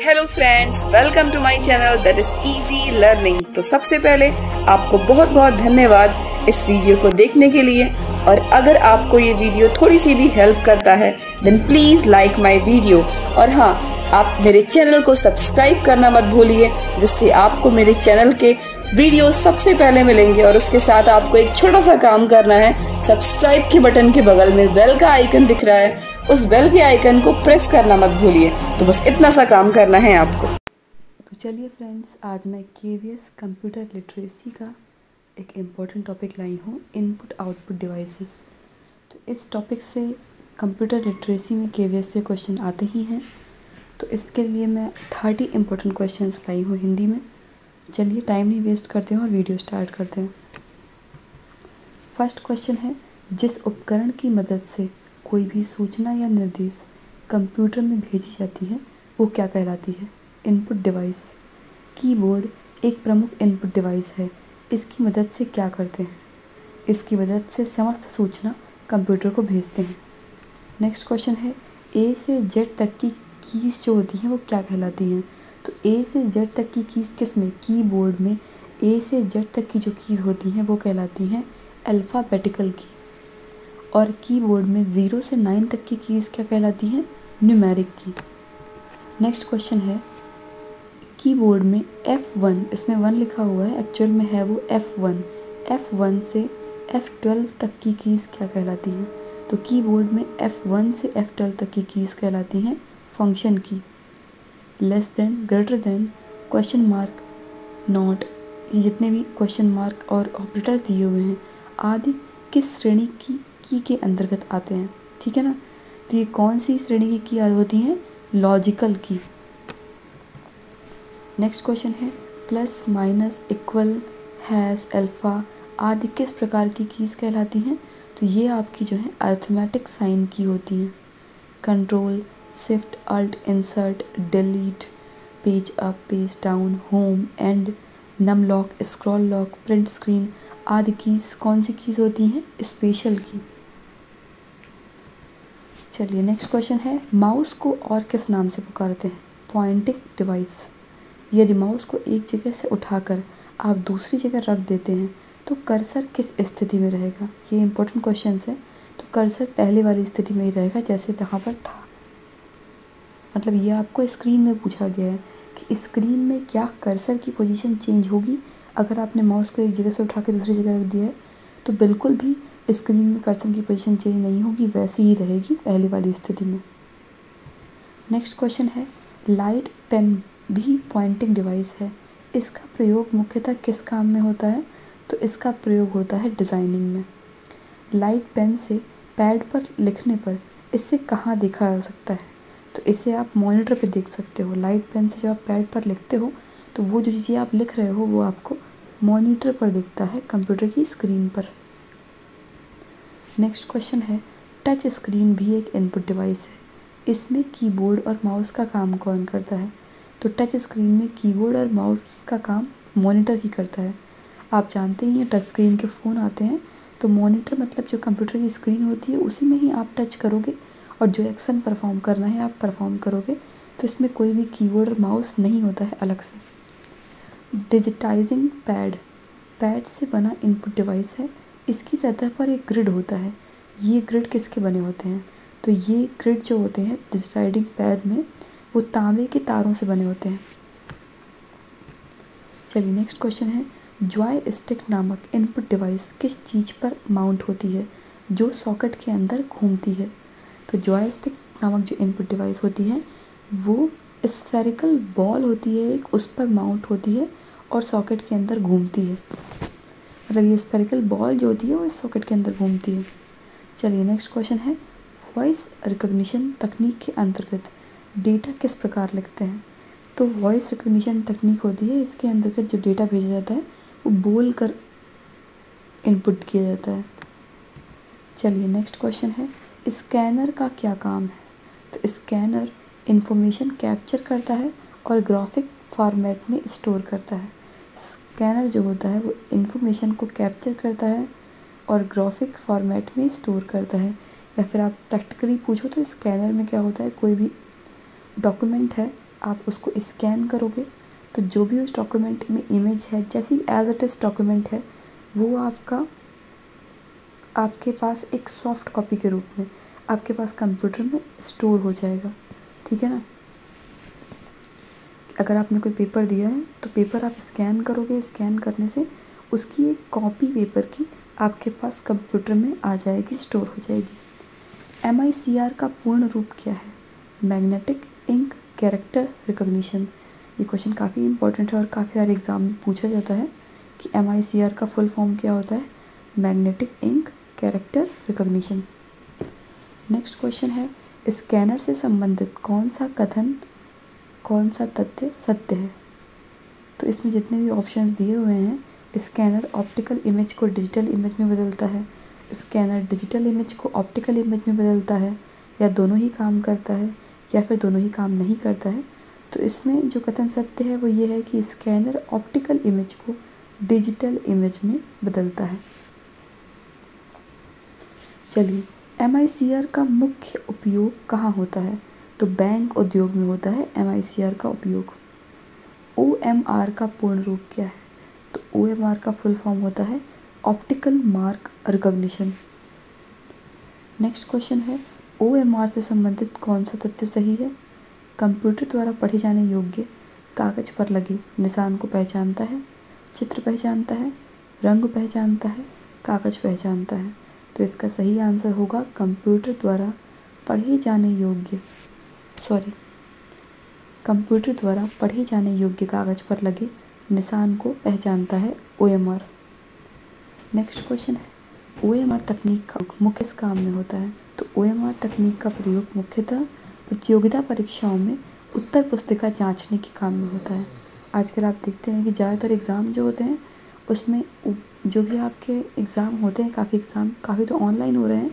Hello friends, welcome to my channel that is easy learning. तो सबसे पहले आपको बहुत बहुत धन्यवाद इस वीडियो को देखने के लिए। और अगर आपको ये वीडियो थोड़ी सी भी हेल्प करता है then please like my video. और हाँ, आप मेरे चैनल को सब्सक्राइब करना मत भूलिए, जिससे आपको मेरे चैनल के वीडियो सबसे पहले मिलेंगे। और उसके साथ आपको एक छोटा सा काम करना है, सब्सक्राइब के बटन के बगल में बेल का आइकन दिख रहा है, उस बेल के आइकन को प्रेस करना मत भूलिए। तो बस इतना सा काम करना है आपको। तो चलिए फ्रेंड्स, आज मैं KVS कंप्यूटर लिटरेसी का एक इम्पॉर्टेंट टॉपिक लाई हूँ, इनपुट आउटपुट डिवाइसेस। तो इस टॉपिक से कंप्यूटर लिटरेसी में KVS से क्वेश्चन आते ही हैं। तो इसके लिए मैं 30 इम्पोर्टेंट क्वेश्चंस लाई हूँ हिंदी में। चलिए टाइम नहीं वेस्ट करते हैं और वीडियो स्टार्ट करते हैं। फर्स्ट क्वेश्चन है, जिस उपकरण की मदद से कोई भी सूचना या निर्देश कंप्यूटर में भेजी जाती है वो क्या कहलाती है? Input device. कीबोर्ड एक प्रमुख इनपुट डिवाइस है। इसकी मदद से क्या करते हैं? इसकी मदद से समस्त सूचना कंप्यूटर को भेजते हैं। नेक्स्ट क्वेश्चन है, A से Z तक की कीज़ जो होती हैं वो क्या कहलाती हैं? तो A से Z तक की कीज़ किस में? कीबोर्ड में A से Z तक की जो कीज़ होती हैं वो कहलाती हैं अल्फ़ाबेटिकल की। और कीबोर्ड में 0 से 9 तक की कीज़ क्या कहलाती हैं? न्यूमेरिक की। नेक्स्ट क्वेश्चन है, कीबोर्ड में F1, इसमें 1 लिखा हुआ है, एक्चुअल में है वो F1 से F12 तक की कीज़ क्या कहलाती हैं? तो कीबोर्ड में F1 से F12 तक की कीज़ कहलाती हैं फंक्शन की। Less than, greater than, question mark, not, ये जितने भी क्वेश्चन मार्क और ऑपरेटर्स दिए हुए हैं आदि किस श्रेणी की के अंतर्गत आते हैं? ठीक है ना। तो ये कौन सी श्रेणी की होती हैं? लॉजिकल की। नेक्स्ट क्वेश्चन है, plus, minus, equal, hash, alpha आदि किस प्रकार की कीज़ कहलाती हैं? तो ये आपकी जो है अरिथमेटिक साइन की होती हैं। Control, shift, alt, insert, delete, page up, page down, home, end, num lock, scroll lock, print screen आदि कीज़ कौन सी कीज़ होती हैं? स्पेशल की। चलिए नेक्स्ट क्वेश्चन है, माउस को और किस नाम से पुकारते हैं? Pointing device. यदि माउस को एक जगह से उठाकर आप दूसरी जगह रख देते हैं तो कर्सर किस स्थिति में रहेगा? ये इंपॉर्टेंट क्वेश्चन है। तो कर्सर पहले वाली स्थिति में ही रहेगा जैसे यहाँ पर था। मतलब ये आपको स्क्रीन में पूछा गया है कि स्क्रीन में क्या कर्सर की पोजीशन चेंज होगी अगर आपने माउस को एक जगह से उठा के दूसरी जगह रख दिया है? तो बिल्कुल भी स्क्रीन में कर्सर की पोजीशन चेंज नहीं होगी, वैसी ही रहेगी पहली वाली स्थिति में। नेक्स्ट क्वेश्चन है, लाइट पेन भी पॉइंटिंग डिवाइस है। इसका प्रयोग मुख्यतः किस काम में होता है? तो इसका प्रयोग होता है डिज़ाइनिंग में। लाइट पेन से पैड पर लिखने पर इससे कहाँ देखा जा सकता है? तो इसे आप मॉनिटर पे देख सकते हो। लाइट पेन से जब आप पैड पर लिखते हो तो वो जो चीज़ें आप लिख रहे हो वो आपको मॉनिटर पर दिखता है, कंप्यूटर की स्क्रीन पर। नेक्स्ट क्वेश्चन है, टच स्क्रीन भी एक इनपुट डिवाइस है। इसमें कीबोर्ड और माउस का काम कौन करता है? तो टच स्क्रीन में कीबोर्ड और माउस का काम मॉनिटर ही करता है। आप जानते ही हैं टच स्क्रीन के फ़ोन आते हैं, तो मॉनिटर मतलब जो कंप्यूटर की स्क्रीन होती है उसी में ही आप टच करोगे और जो एक्शन परफॉर्म करना है आप परफॉर्म करोगे। तो इसमें कोई भी कीबोर्ड और माउस नहीं होता है अलग से। डिजिटाइजिंग पैड, पैड से बना इनपुट डिवाइस है। इसकी सतह पर एक ग्रिड होता है। ये ग्रिड किसके बने होते हैं? तो ये ग्रिड जो होते हैं डिजिटाइजिंग पैड में वो तांबे के तारों से बने होते हैं। चलिए नेक्स्ट क्वेश्चन है, जॉय स्टिक नामक इनपुट डिवाइस किस चीज़ पर माउंट होती है जो सॉकेट के अंदर घूमती है? तो जॉय स्टिक नामक जो इनपुट डिवाइस होती है वो स्फेरिकल बॉल होती है एक, उस पर माउंट होती है और सॉकेट के अंदर घूमती है। मतलब ये स्फेरिकल बॉल जो होती है वो इस सॉकेट के अंदर घूमती है। चलिए नेक्स्ट क्वेश्चन है, वॉइस रिकॉग्निशन तकनीक के अंतर्गत डेटा किस प्रकार लिखते हैं? तो वॉइस रिकॉग्निशन तकनीक होती है, इसके अंतर्गत जो डेटा भेजा जाता है वो बोल कर इनपुट किया जाता है। चलिए नेक्स्ट क्वेश्चन है, स्कैनर का क्या काम है? तो स्कैनर इंफॉर्मेशन कैप्चर करता है और ग्राफिक फॉर्मेट में स्टोर करता है। स्कैनर जो होता है वो इंफॉर्मेशन को कैप्चर करता है और ग्राफिक फॉर्मेट में स्टोर करता है। या फिर आप प्रैक्टिकली पूछो तो स्कैनर में क्या होता है, कोई भी डॉक्यूमेंट है आप उसको स्कैन करोगे तो जो भी उस डॉक्यूमेंट में इमेज है, जैसी एज इट इज़ डॉक्यूमेंट है, वो आपके पास एक सॉफ्ट कॉपी के रूप में आपके पास कंप्यूटर में स्टोर हो जाएगा। ठीक है ना। अगर आपने कोई पेपर दिया है तो पेपर आप स्कैन करोगे, स्कैन करने से उसकी एक कॉपी पेपर की आपके पास कंप्यूटर में आ जाएगी, स्टोर हो जाएगी। MICR का पूर्ण रूप क्या है? Magnetic ink character recognition. ये क्वेश्चन काफ़ी इंपॉर्टेंट है और काफ़ी सारे एग्ज़ाम में पूछा जाता है कि MICR का फुल फॉर्म क्या होता है? Magnetic ink character recognition. Next question है, स्कैनर से संबंधित कौन सा तथ्य सत्य है? तो इसमें जितने भी ऑप्शंस दिए हुए हैं, स्कैनर ऑप्टिकल इमेज को डिजिटल इमेज में बदलता है, स्कैनर डिजिटल इमेज को ऑप्टिकल इमेज में बदलता है, या दोनों ही काम करता है, या फिर दोनों ही काम नहीं करता है। तो इसमें जो कथन सत्य है वो ये है कि स्कैनर ऑप्टिकल इमेज को डिजिटल इमेज में बदलता है। चलिए, MICR का मुख्य उपयोग कहाँ होता है? तो बैंक उद्योग में होता है MICR का उपयोग। OMR का पूर्ण रूप क्या है? तो OMR का फुल फॉर्म होता है optical mark recognition. Next question है, OMR से संबंधित कौन सा तथ्य सही है? कंप्यूटर द्वारा पढ़े जाने योग्य कागज पर लगे निशान को पहचानता है, चित्र पहचानता है, रंग पहचानता है, कागज पहचानता है। तो इसका सही आंसर होगा कंप्यूटर द्वारा पढ़े जाने योग्य कागज पर लगे निशान को पहचानता है OMR। नेक्स्ट क्वेश्चन है, OMR तकनीक का मुख्य किस काम में होता है? तो OMR तकनीक का प्रयोग मुख्यतः प्रतियोगिता परीक्षाओं में उत्तर पुस्तिका जांचने के काम में होता है। आजकल आप देखते हैं कि ज़्यादातर एग्ज़ाम जो होते हैं उसमें जो भी आपके एग्ज़ाम होते हैं, काफ़ी तो ऑनलाइन हो रहे हैं,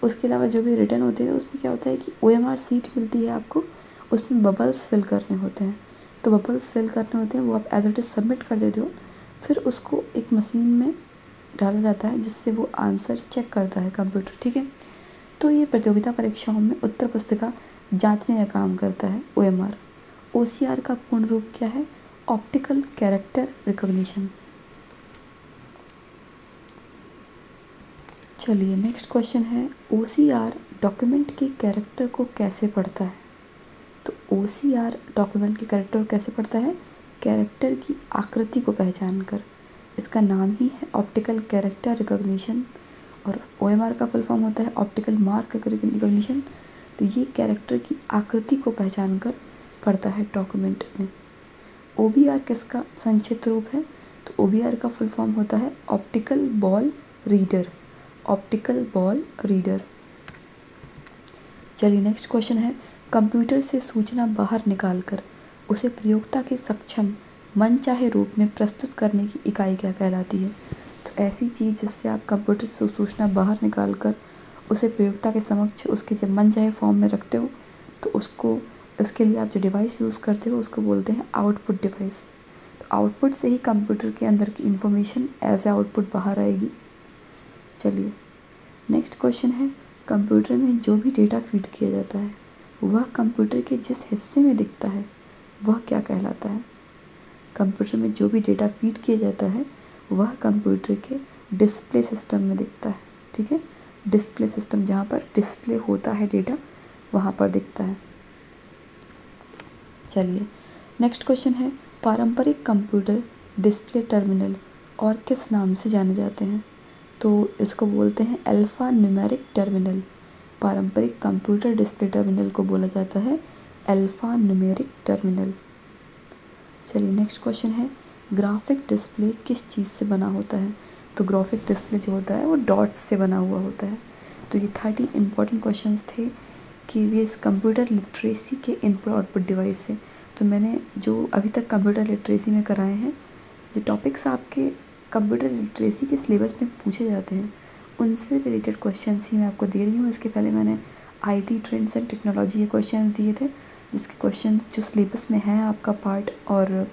उसके अलावा जो भी रिटर्न होते हैं उसमें क्या होता है कि OMR सीट मिलती है आपको, उसमें बबल्स फिल करने होते हैं। तो बबल्स फिल करने होते हैं, वो आप एज इट इज़ सबमिट कर देते हो, फिर उसको एक मशीन में डाला जाता है जिससे वो आंसर चेक करता है कंप्यूटर। ठीक है। तो ये प्रतियोगिता परीक्षाओं में उत्तर पुस्तिका जांचने का काम करता है OMR। OCR का पूर्ण रूप क्या है? Optical character recognition. चलिए, नेक्स्ट क्वेश्चन है, OCR डॉक्यूमेंट के कैरेक्टर को कैसे पढ़ता है? तो OCR डॉक्यूमेंट के कैरेक्टर को कैसे पढ़ता है? कैरेक्टर की आकृति को पहचान कर। इसका नाम ही है ऑप्टिकल कैरेक्टर रिकॉग्निशन और OMR का फुल फॉर्म होता है ऑप्टिकल मार्क रिकॉग्निशन। तो ये कैरेक्टर की आकृति को पहचान कर पढ़ता है डॉक्यूमेंट में। OBR किसका संक्षिप्त रूप है? तो OBR का फुल फॉर्म होता है ऑप्टिकल बॉल रीडर। चलिए, नेक्स्ट क्वेश्चन है, कंप्यूटर से सूचना बाहर निकालकर उसे प्रयोक्ता के सक्षम मनचाहे रूप में प्रस्तुत करने की इकाई क्या कहलाती है? तो ऐसी चीज़ जिससे आप कंप्यूटर से सूचना बाहर निकालकर उसे प्रयोक्ता के समक्ष उसके जब मनचाहे फॉर्म में रखते हो तो इसके लिए आप जो डिवाइस यूज़ करते हो उसको बोलते हैं आउटपुट डिवाइस। तो आउटपुट से ही कंप्यूटर के अंदर की इन्फॉर्मेशन एज ए आउटपुट बाहर आएगी। चलिए, नेक्स्ट क्वेश्चन है, कंप्यूटर में जो भी डेटा फीड किया जाता है वह कंप्यूटर के जिस हिस्से में दिखता है वह क्या कहलाता है? कंप्यूटर में जो भी डेटा फीड किया जाता है वह कंप्यूटर के डिस्प्ले सिस्टम में दिखता है। ठीक है, डिस्प्ले सिस्टम, जहाँ पर डिस्प्ले होता है डेटा, वहाँ पर दिखता है। चलिए, नेक्स्ट क्वेश्चन है, पारंपरिक कंप्यूटर डिस्प्ले टर्मिनल और किस नाम से जाने जाते हैं? तो इसको बोलते हैं अल्फ़ा न्यूमेरिक टर्मिनल। पारंपरिक कंप्यूटर डिस्प्ले टर्मिनल को बोला जाता है अल्फ़ा न्यूमेरिक टर्मिनल। चलिए, नेक्स्ट क्वेश्चन है, ग्राफिक डिस्प्ले किस चीज़ से बना होता है? तो ग्राफिक डिस्प्ले जो होता है वो डॉट्स से बना हुआ होता है। तो ये 30 इंपॉर्टेंट क्वेश्चंस थे कि ये इस कंप्यूटर लिटरेसी के इनपुट आउटपुट डिवाइस से। तो मैंने जो अभी तक कंप्यूटर लिटरेसी में कराए हैं, जो टॉपिक्स आपके कंप्यूटर लिटरेसी के सिलेबस में पूछे जाते हैं उनसे रिलेटेड क्वेश्चंस ही मैं आपको दे रही हूँ। इसके पहले मैंने IT ट्रेंड्स एंड टेक्नोलॉजी के क्वेश्चंस दिए थे, जिसके क्वेश्चंस जो सिलेबस में है आपका पार्ट, और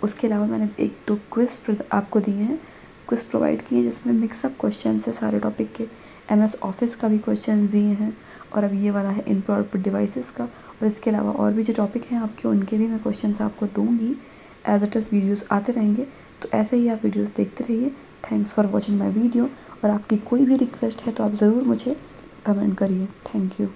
उसके अलावा मैंने 1-2 क्विज़ आपको दिए हैं, क्विज़ प्रोवाइड किए जिसमें मिक्सअप क्वेश्चंस है सारे टॉपिक के। MS ऑफिस का भी क्वेश्चंस दिए हैं, और अब ये वाला है इनपुट आउटपुट डिवाइसेस का, और इसके अलावा और भी जो टॉपिक हैं आपके, उनके भी मैं क्वेश्चंस आपको दूंगी। एज इट इज़ वीडियोस आते रहेंगे, तो ऐसे ही आप वीडियोस देखते रहिए। Thanks for watching my video. और आपकी कोई भी रिक्वेस्ट है तो आप ज़रूर मुझे कमेंट करिए। Thank you.